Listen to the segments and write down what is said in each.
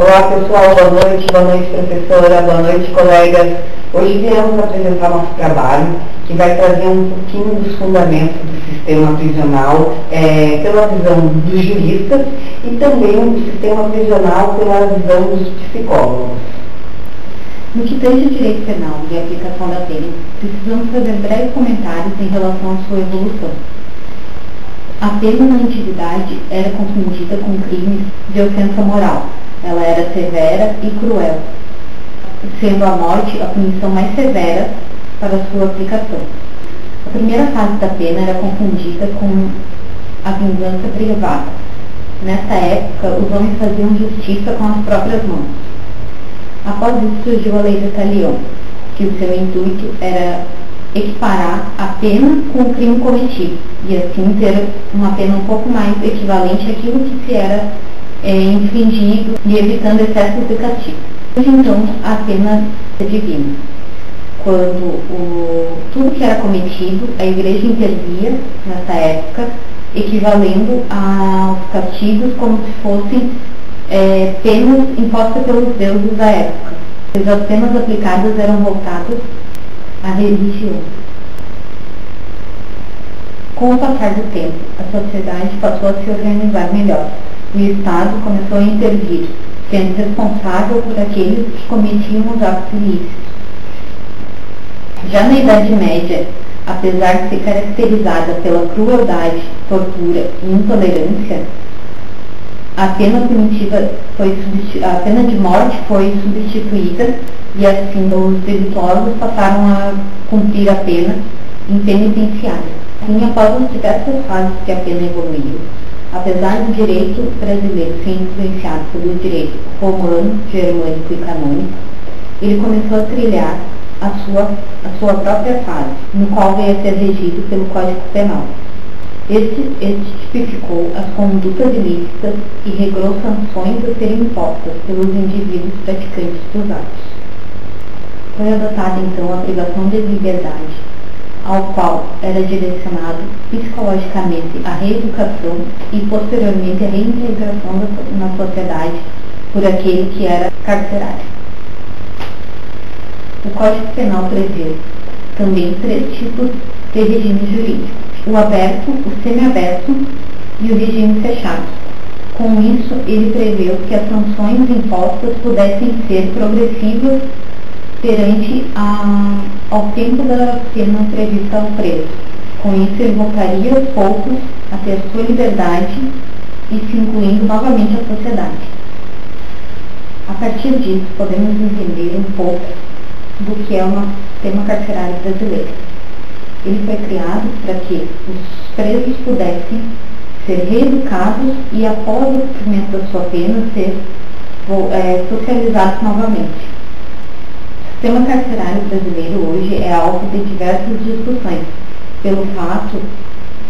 Olá pessoal, boa noite professora, boa noite colegas. Hoje viemos apresentar nosso trabalho que vai trazer um pouquinho dos fundamentos do sistema prisional pela visão dos juristas e também do sistema prisional pela visão dos psicólogos. No que tange ao direito penal e a aplicação da pena, precisamos fazer breves comentários em relação à sua evolução. A pena na antiguidade era confundida com crimes de ofensa moral. Ela era severa e cruel, sendo a morte a punição mais severa para sua aplicação. A primeira fase da pena era confundida com a vingança privada. Nessa época, os homens faziam justiça com as próprias mãos. Após isso surgiu a lei de Talião, que o seu intuito era equiparar a pena com o crime cometido, e assim ter uma pena um pouco mais equivalente àquilo que se era infringido e evitando excessos de castigo. Então, a pena é divina. Quando tudo que era cometido, a igreja intervia nessa época, equivalendo aos castigos como se fossem penas impostas pelos deuses da época, pois as penas aplicadas eram voltadas à religião. Com o passar do tempo, a sociedade passou a se organizar melhor. O Estado começou a intervir, sendo responsável por aqueles que cometiam os atos ilícitos. Já na Idade Média, apesar de ser caracterizada pela crueldade, tortura e intolerância, a pena de morte foi substituída e assim os delituosos passaram a cumprir a pena em penitenciária. Assim, após as diversas fases que a pena evoluiu, apesar do direito brasileiro ser influenciado pelo direito romano, germânico e canônico, ele começou a trilhar a sua própria fase, no qual veio a ser regido pelo Código Penal. Este tipificou as condutas ilícitas e regrou sanções a serem impostas pelos indivíduos praticantes dos atos. Foi adotada então a privação de liberdade, ao qual era direcionado psicologicamente a reeducação e posteriormente a reintegração na sociedade por aquele que era carcerário. O Código Penal prevê também 3 tipos de regime jurídico: o aberto, o semiaberto e o regime fechado. Com isso, ele preveu que as sanções impostas pudessem ser progressivas perante ao tempo da pena prevista ao preso. Com isso, ele voltaria aos poucos a ter sua liberdade e se incluindo novamente à sociedade. A partir disso, podemos entender um pouco do que é o nosso sistema carcerário brasileiro. Ele foi criado para que os presos pudessem ser reeducados e, após o cumprimento da sua pena, ser socializados novamente. O sistema carcerário brasileiro hoje é alvo de diversas discussões, pelo fato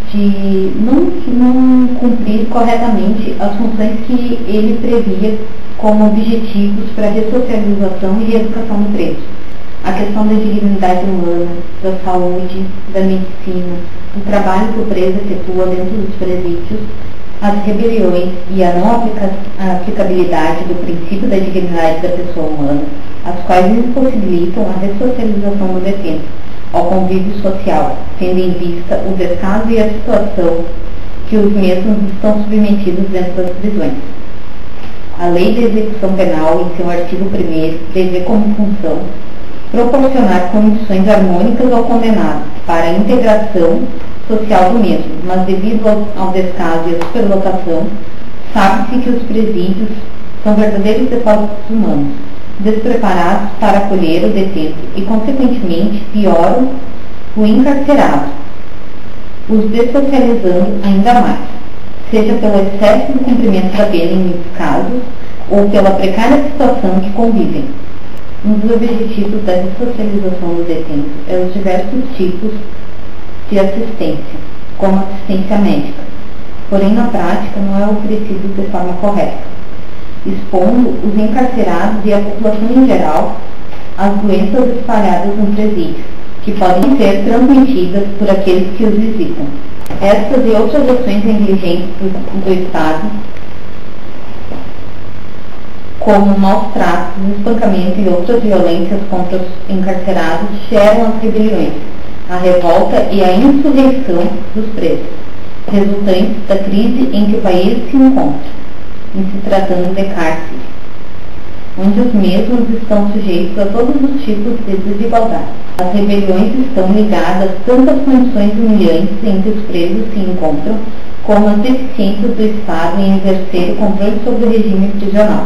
de não cumprir corretamente as funções que ele previa como objetivos para a ressocialização e reeducação do preso. A questão da dignidade humana, da saúde, da medicina, o trabalho que o preso efetua dentro dos presídios, as rebeliões e a não aplicabilidade do princípio da dignidade da pessoa humana, as quais impossibilitam a ressocialização do detento ao convívio social, tendo em vista o descaso e a situação que os mesmos estão submetidos dentro das prisões. A Lei de Execução Penal, em seu artigo 1º, prevê como função proporcionar condições harmônicas ao condenado para a integração social do mesmo, mas devido ao descaso e à superlotação, sabe-se que os presídios são verdadeiros depósitos humanos, despreparados para acolher o detento e, consequentemente, pioram o encarcerado, os dessocializando ainda mais, seja pelo excesso do cumprimento da pena em muitos casos, ou pela precária situação que convivem. Um dos objetivos da ressocialização do detento é os diversos tipos de assistência, como assistência médica, porém na prática não é oferecido de forma correta, expondo os encarcerados e a população em geral às doenças espalhadas no presídio, que podem ser transmitidas por aqueles que os visitam. Estas e outras ações negligentes do Estado como maus tratos, espancamento e outras violências contra os encarcerados, geram as rebeliões, a revolta e a insurreição dos presos, resultantes da crise em que o país se encontra, em se tratando de cárceres, onde os mesmos estão sujeitos a todos os tipos de desigualdade. As rebeliões estão ligadas tanto às condições humilhantes em que os presos se encontram, como às deficiências do Estado em exercer o controle sobre o regime prisional,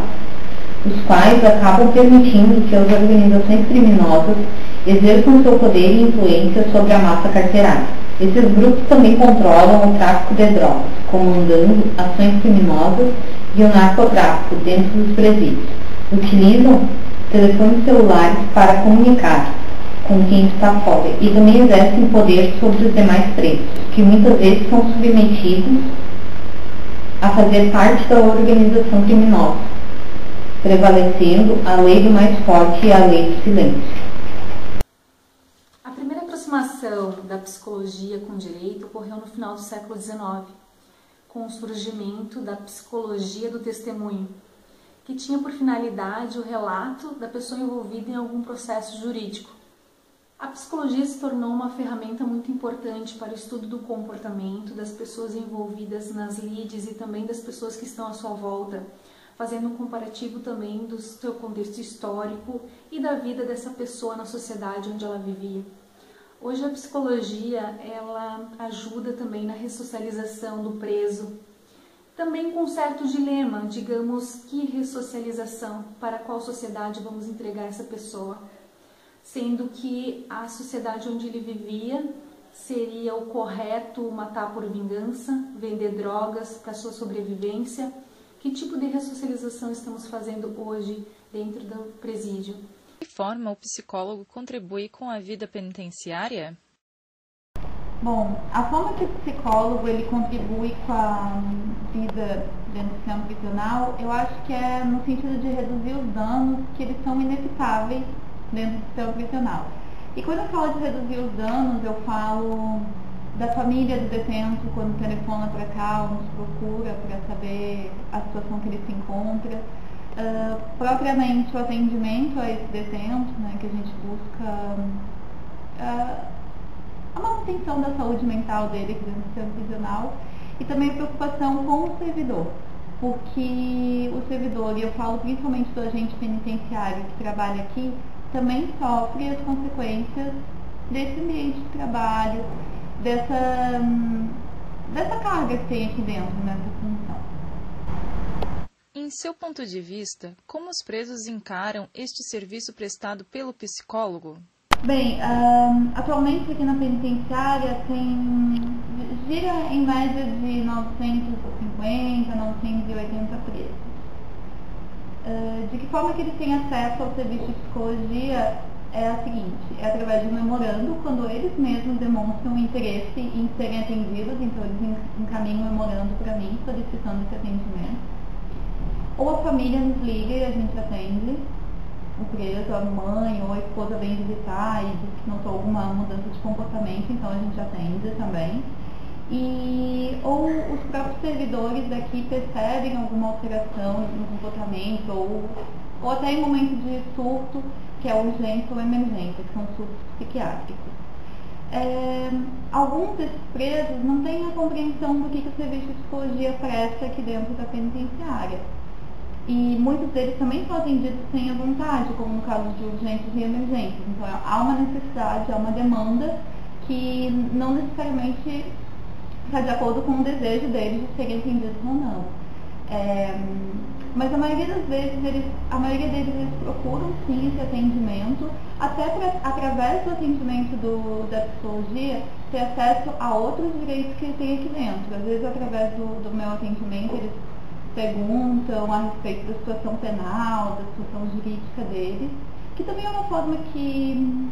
os quais acabam permitindo que as organizações criminosas exerçam seu poder e influência sobre a massa carcerária. Esses grupos também controlam o tráfico de drogas, comandando ações criminosas e o narcotráfico dentro dos presídios. Utilizam telefones celulares para comunicar com quem está fora e também exercem poder sobre os demais presos, que muitas vezes são submetidos a fazer parte da organização criminosa, prevalecendo a lei do mais forte e a lei do silêncio. A primeira aproximação da psicologia com o direito ocorreu no final do século XIX, com o surgimento da psicologia do testemunho, que tinha por finalidade o relato da pessoa envolvida em algum processo jurídico. A psicologia se tornou uma ferramenta muito importante para o estudo do comportamento das pessoas envolvidas nas lides e também das pessoas que estão à sua volta, fazendo um comparativo também do seu contexto histórico e da vida dessa pessoa na sociedade onde ela vivia. Hoje a psicologia ela ajuda também na ressocialização do preso, também com um certo dilema, digamos, que ressocialização, para qual sociedade vamos entregar essa pessoa, sendo que a sociedade onde ele vivia seria o correto matar por vingança, vender drogas para sua sobrevivência. Que tipo de ressocialização estamos fazendo hoje dentro do presídio? De que forma o psicólogo contribui com a vida penitenciária? Bom, a forma que o psicólogo ele contribui com a vida dentro do sistema prisional, eu acho que é no sentido de reduzir os danos que eles são inevitáveis dentro do sistema prisional. E quando eu falo de reduzir os danos, eu falo da família do detento, quando telefona para cá ou nos procura para saber a situação que ele se encontra. Propriamente o atendimento a esse detento, né, que a gente busca a manutenção da saúde mental dele aqui dentro do sistema prisional, e também a preocupação com o servidor, porque o servidor, e eu falo principalmente do agente penitenciário que trabalha aqui, também sofre as consequências desse ambiente de trabalho, dessa carga que tem aqui dentro, nessa função. Em seu ponto de vista, como os presos encaram este serviço prestado pelo psicólogo? Bem, atualmente aqui na penitenciária gira em média de 950, 980 presos. De que forma que eles têm acesso ao serviço de psicologia é a seguinte: é através de um memorando, quando eles mesmos demonstram interesse em serem atendidos, então eles encaminham um memorando para mim, solicitando esse atendimento. Ou a família nos liga e a gente atende o preso, a mãe ou a esposa vem visitar e diz que notou alguma mudança de comportamento, então a gente atende também. Ou os próprios servidores daqui percebem alguma alteração no comportamento, ou até em momento de surto, que é urgência ou emergência, que são surtos psiquiátricos. Alguns desses presos não têm a compreensão do que o serviço de psicologia presta aqui dentro da penitenciária. E muitos deles também são atendidos sem a vontade, como no caso de urgências e emergências. Então há uma necessidade, há uma demanda que não necessariamente está de acordo com o desejo deles de serem atendidos ou não. Mas a maioria das vezes, eles procuram sim esse atendimento, até através do atendimento da psicologia, ter acesso a outros direitos que ele tem aqui dentro. Às vezes, através do meu atendimento, eles perguntam a respeito da situação penal, da situação jurídica deles, que também é uma forma que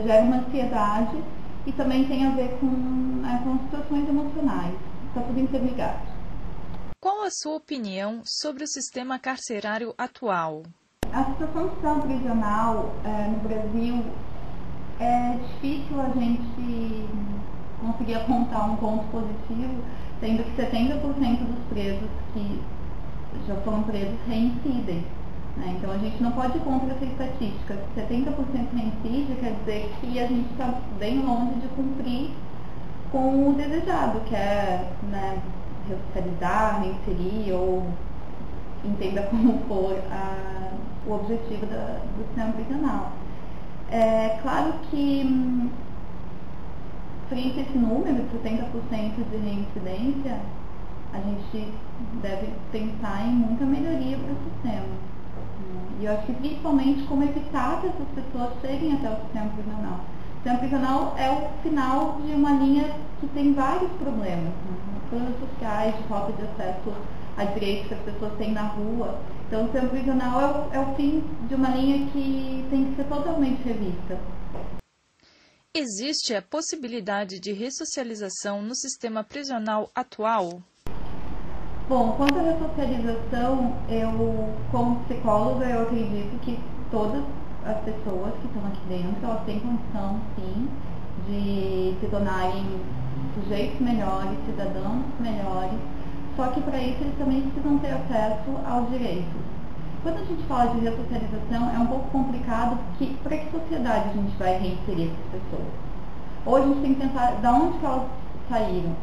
gera uma ansiedade e também tem a ver com situações emocionais. Está tudo interligado. Qual a sua opinião sobre o sistema carcerário atual? A situação do sistema prisional no Brasil é difícil a gente conseguir apontar um ponto positivo, sendo que 70% dos presos que já foram presos reincidem. né? Então a gente não pode ir contra essa estatística. 70% reincide quer dizer que a gente está bem longe de cumprir com o desejado, que é, né, ressocializar, reinserir, ou entenda como for o objetivo do sistema prisional. É claro que, frente a esse número, 70% de reincidência, a gente deve pensar em muita melhoria para o sistema. E eu acho que principalmente como evitar que essas pessoas cheguem até o sistema prisional. O sistema prisional é o final de uma linha que tem vários problemas, né? Problemas sociais, de falta de acesso a direitos que as pessoas têm na rua. Então o sistema prisional é o fim de uma linha que tem que ser totalmente revista. Existe a possibilidade de ressocialização no sistema prisional atual? Bom, quanto à ressocialização, eu, como psicóloga, eu acredito que todas as pessoas que estão aqui dentro, elas têm condição, sim, de se tornarem sujeitos melhores, cidadãos melhores, só que para isso eles também precisam ter acesso aos direitos. Quando a gente fala de ressocialização, é um pouco complicado, porque para que sociedade a gente vai reinserir essas pessoas? Ou a gente tem que pensar de onde que elas saíram.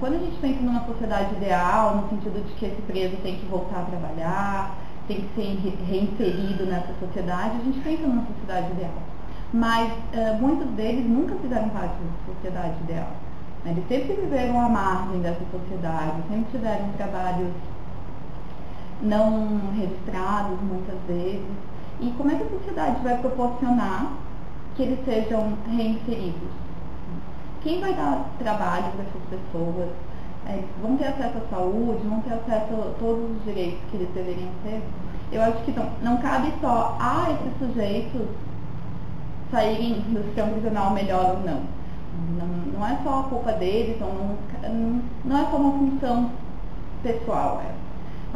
Quando a gente pensa numa sociedade ideal, no sentido de que esse preso tem que voltar a trabalhar, tem que ser reinserido nessa sociedade, a gente pensa numa sociedade ideal. Mas muitos deles nunca fizeram parte dessa sociedade ideal. Eles sempre viveram à margem dessa sociedade, sempre tiveram trabalhos não registrados muitas vezes. E como é que a sociedade vai proporcionar que eles sejam reinseridos? Quem vai dar trabalho para essas pessoas? Eles vão ter acesso à saúde, vão ter acesso a todos os direitos que eles deveriam ter? Eu acho que não cabe só a esses sujeitos saírem do sistema prisional melhor ou não. Não é só a culpa deles, não é só uma função pessoal. É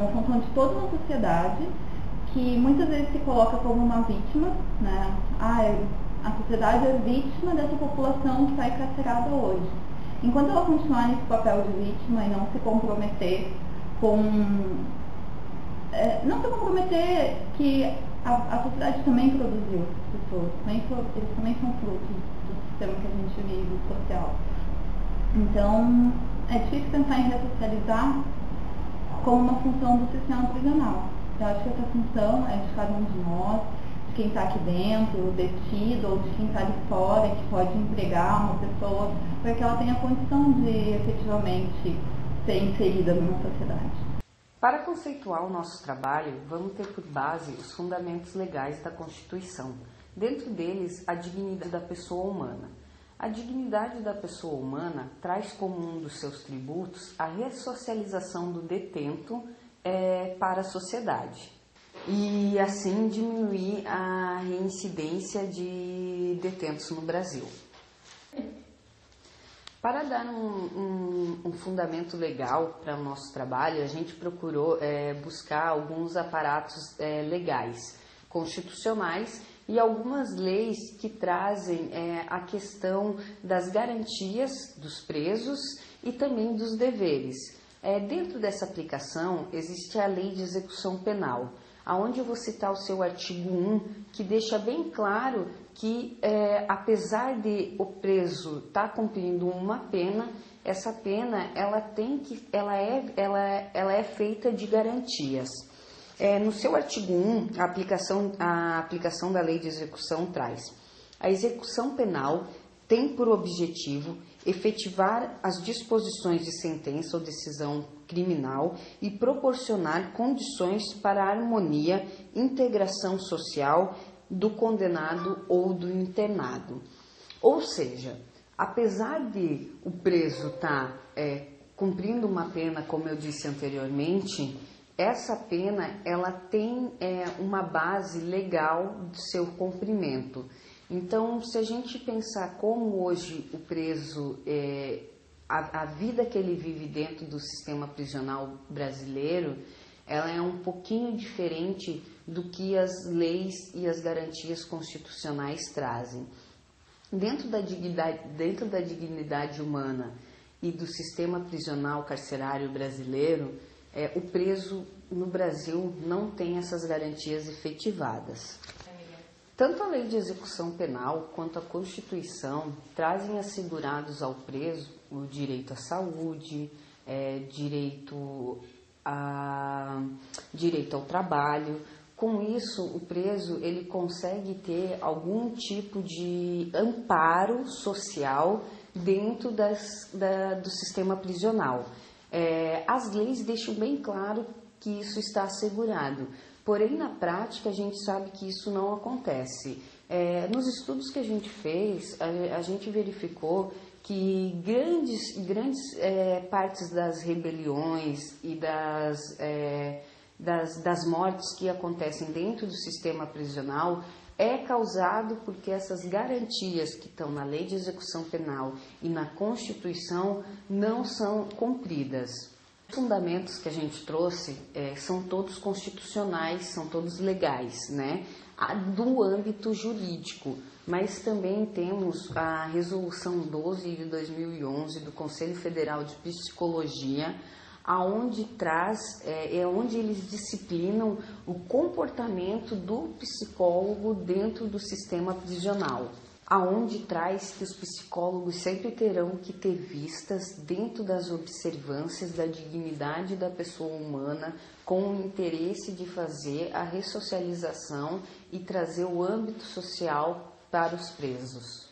uma função de toda uma sociedade que muitas vezes se coloca como uma vítima, né? A sociedade é vítima dessa população que está encarcerada hoje. Enquanto ela continuar nesse papel de vítima e não se comprometer que a sociedade também produziu essas pessoas, eles também são frutos do sistema que a gente vive, social. Então, é difícil pensar em ressocializar como uma função do sistema prisional. Eu acho que essa função é de cada um de nós, de quem está aqui dentro, detido, ou de quem está de fora, que pode empregar uma pessoa para que ela tenha condição de efetivamente ser inserida numa sociedade. Para conceituar o nosso trabalho, vamos ter por base os fundamentos legais da Constituição. Dentro deles, a dignidade da pessoa humana. A dignidade da pessoa humana traz como um dos seus tributos a ressocialização do detento para a sociedade e assim diminuir a reincidência de detentos no Brasil. Para dar um fundamento legal para o nosso trabalho, a gente procurou buscar alguns aparatos legais, constitucionais e algumas leis que trazem a questão das garantias dos presos e também dos deveres. Dentro dessa aplicação existe a Lei de Execução Penal, onde eu vou citar o seu artigo 1, que deixa bem claro que, apesar de o preso estar cumprindo uma pena, essa pena ela é feita de garantias. No seu artigo 1, a aplicação da lei de execução traz: a execução penal tem por objetivo efetivar as disposições de sentença ou decisão criminal e proporcionar condições para a harmonia, integração social do condenado ou do internado. Ou seja, apesar de o preso estar cumprindo uma pena, como eu disse anteriormente, essa pena ela tem uma base legal do seu cumprimento. Então, se a gente pensar como hoje o preso, a vida que ele vive dentro do sistema prisional brasileiro, ela é um pouquinho diferente do que as leis e as garantias constitucionais trazem. Dentro da dignidade humana e do sistema prisional carcerário brasileiro, o preso no Brasil não tem essas garantias efetivadas. Tanto a Lei de Execução Penal quanto a Constituição trazem assegurados ao preso o direito à saúde, direito ao trabalho. Com isso, o preso ele consegue ter algum tipo de amparo social dentro do sistema prisional. As leis deixam bem claro que isso está assegurado, porém na prática a gente sabe que isso não acontece. Nos estudos que a gente fez, a gente verificou que grandes partes das rebeliões e das mortes que acontecem dentro do sistema prisional é causado porque essas garantias que estão na Lei de Execução Penal e na Constituição não são cumpridas. Os fundamentos que a gente trouxe são todos constitucionais, são todos legais, né? Do âmbito jurídico, mas também temos a Resolução 12 de 2011 do Conselho Federal de Psicologia, aonde onde eles disciplinam o comportamento do psicólogo dentro do sistema prisional, aonde traz que os psicólogos sempre terão que ter vistas dentro das observâncias da dignidade da pessoa humana, com o interesse de fazer a ressocialização e trazer o âmbito social para os presos.